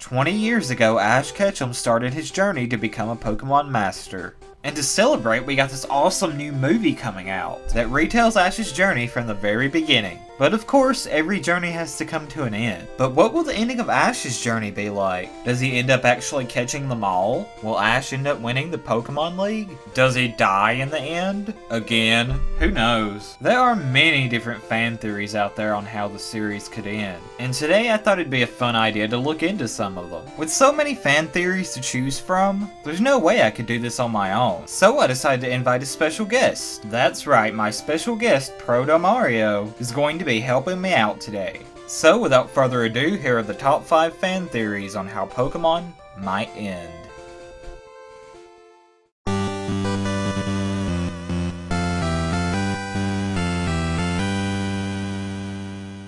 20 years ago, Ash Ketchum started his journey to become a Pokemon Master. And to celebrate, we got this awesome new movie coming out that retells Ash's journey from the very beginning. But of course, every journey has to come to an end. But what will the ending of Ash's journey be like? Does he end up actually catching them all? Will Ash end up winning the Pokemon League? Does he die in the end? Again? Who knows? There are many different fan theories out there on how the series could end. And today I thought it'd be a fun idea to look into some of them. With so many fan theories to choose from, there's no way I could do this on my own. So I decided to invite a special guest. That's right, my special guest, ProtoMario, is going to be helping me out today. So without further ado, here are the top 5 fan theories on how Pokemon might end.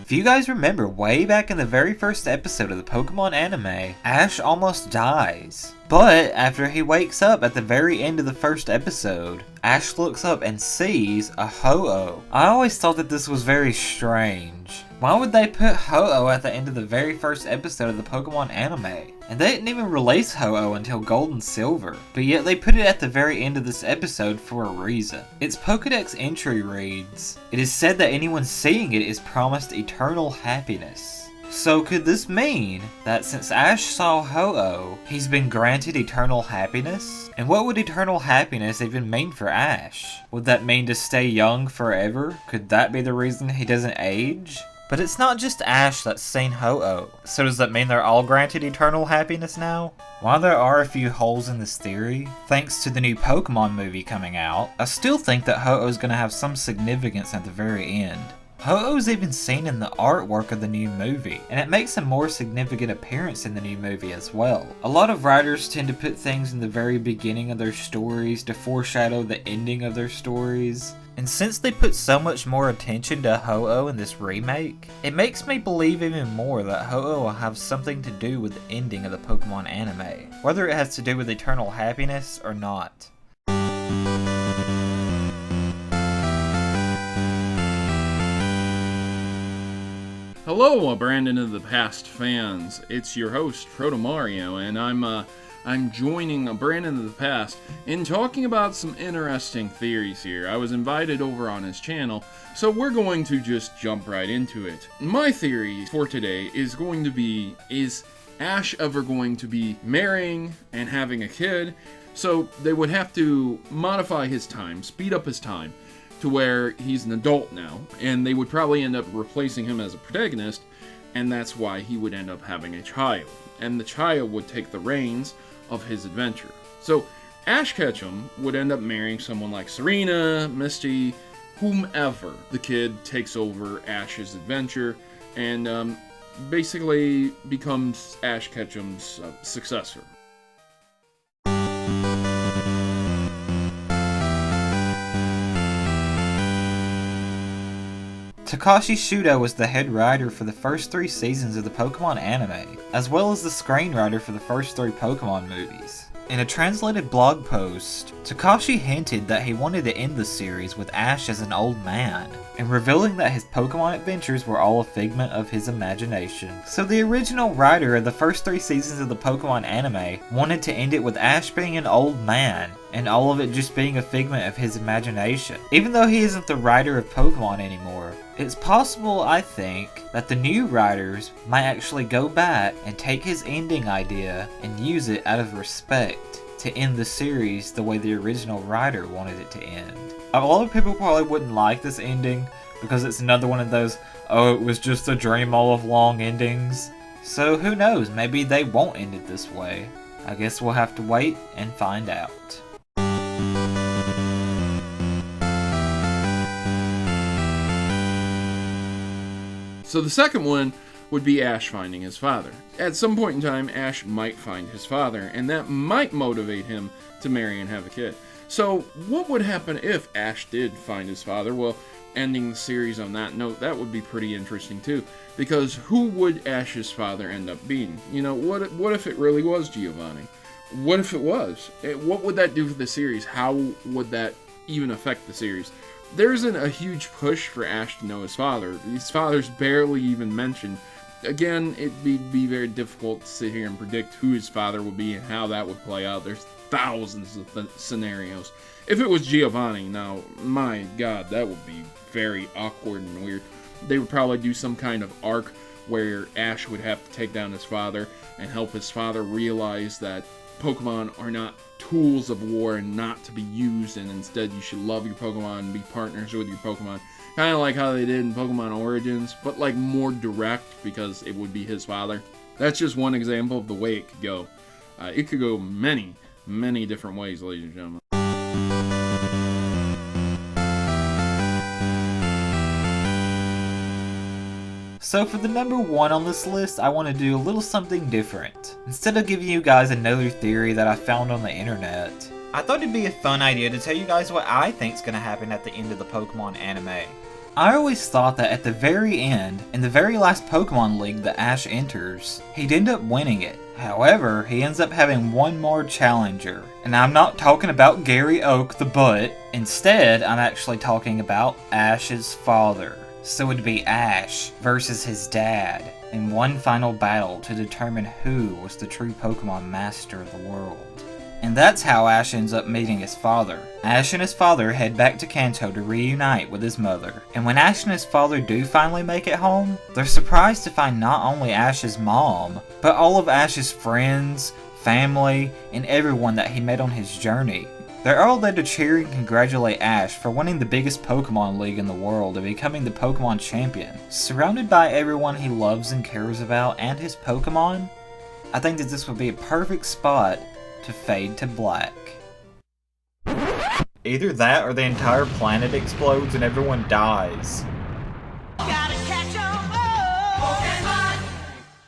If you guys remember, way back in the very first episode of the Pokemon anime, Ash almost dies. But after he wakes up at the very end of the first episode, Ash looks up and sees a Ho-Oh. I always thought that this was very strange. Why would they put Ho-Oh at the end of the very first episode of the Pokemon anime? And they didn't even release Ho-Oh until Gold and Silver, but yet they put it at the very end of this episode for a reason. Its Pokedex entry reads, "It is said that anyone seeing it is promised eternal happiness." So could this mean that since Ash saw Ho-Oh, he's been granted eternal happiness? And what would eternal happiness even mean for Ash? Would that mean to stay young forever? Could that be the reason he doesn't age? But it's not just Ash that's seen Ho-Oh, so does that mean they're all granted eternal happiness now? While there are a few holes in this theory, thanks to the new Pokemon movie coming out, I still think that Ho-Oh's gonna have some significance at the very end. Ho-Oh's even seen in the artwork of the new movie, and it makes a more significant appearance in the new movie as well. A lot of writers tend to put things in the very beginning of their stories to foreshadow the ending of their stories. And since they put so much more attention to Ho-Oh in this remake, it makes me believe even more that Ho-Oh will have something to do with the ending of the Pokemon anime, whether it has to do with eternal happiness or not. Hello, Brandon of the Past fans. It's your host, ProtoMario, and I'm joining Brandon of the Past in talking about some interesting theories here. I was invited over on his channel, so we're going to just jump right into it. My theory for today is going to be, is Ash ever going to be marrying and having a kid? So they would have to modify his time, speed up his time, to where he's an adult now, and they would probably end up replacing him as a protagonist, and that's why he would end up having a child, and the child would take the reins of his adventure. So Ash Ketchum would end up marrying someone like Serena, Misty, whomever. The kid takes over Ash's adventure and basically becomes Ash Ketchum's successor. Takashi Shudo was the head writer for the first 3 seasons of the Pokemon anime, as well as the screenwriter for the first 3 Pokemon movies. In a translated blog post, Takashi hinted that he wanted to end the series with Ash as an old man, and revealing that his Pokemon adventures were all a figment of his imagination. So the original writer of the first 3 seasons of the Pokemon anime wanted to end it with Ash being an old man, and all of it just being a figment of his imagination. Even though he isn't the writer of Pokemon anymore, it's possible, I think, that the new writers might actually go back and take his ending idea and use it out of respect to end the series the way the original writer wanted it to end. A lot of people probably wouldn't like this ending because it's another one of those, oh, it was just a dream all of long endings. So who knows, maybe they won't end it this way. I guess we'll have to wait and find out. So the second one would be Ash finding his father. At some point in time, Ash might find his father, and that might motivate him to marry and have a kid. So what would happen if Ash did find his father? Well, ending the series on that note, that would be pretty interesting too, because who would Ash's father end up being? You know, what if it really was Giovanni? What if it was? What would that do for the series? How would that even affect the series? There isn't a huge push for Ash to know his father. His father's barely even mentioned Again, it'd be very difficult to sit here and predict who his father would be and how that would play out. There's thousands of scenarios. If it was Giovanni, now, my God, that would be very awkward and weird. They would probably do some kind of arc where Ash would have to take down his father and help his father realize that Pokemon are not tools of war and not to be used, and instead you should love your Pokemon and be partners with your Pokemon. Kind of like how they did in Pokemon Origins, but like more direct because it would be his father. That's just one example of the way it could go. It could go many, many different ways, ladies and gentlemen. So for the number 1 on this list, I want to do a little something different. Instead of giving you guys another theory that I found on the internet, I thought it'd be a fun idea to tell you guys what I think's gonna happen at the end of the Pokemon anime. I always thought that at the very end, in the very last Pokemon League that Ash enters, he'd end up winning it. However, he ends up having one more challenger. And I'm not talking about Gary Oak the Butt. Instead, I'm actually talking about Ash's father. So it'd be Ash versus his dad in one final battle to determine who was the true Pokemon master of the world. And that's how Ash ends up meeting his father. Ash and his father head back to Kanto to reunite with his mother. And when Ash and his father do finally make it home, they're surprised to find not only Ash's mom, but all of Ash's friends, family, and everyone that he met on his journey. They're all there to cheer and congratulate Ash for winning the biggest Pokemon League in the world and becoming the Pokemon champion. Surrounded by everyone he loves and cares about and his Pokemon, I think that this would be a perfect spot to fade to black. Either that or the entire planet explodes and everyone dies.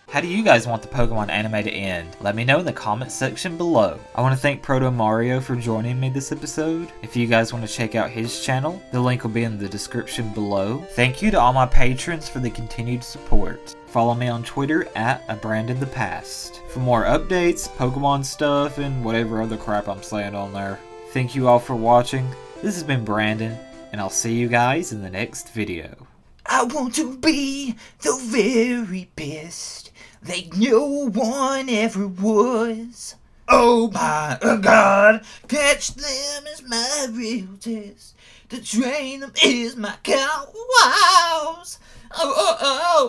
How do you guys want the Pokemon anime to end? Let me know in the comments section below. I want to thank ProtoMario for joining me this episode. If you guys want to check out his channel, the link will be in the description below. Thank you to all my patrons for the continued support. Follow me on Twitter at @ABrandonThePast for more updates, Pokemon stuff, and whatever other crap I'm saying on there. Thank you all for watching. This has been Brandon, and I'll see you guys in the next video. I want to be the very best like no one ever was. Oh my God, catch them is my real test. To train them is my cows. I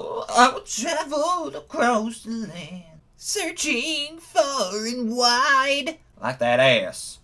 will travel across the land, searching far and wide. Like that ass.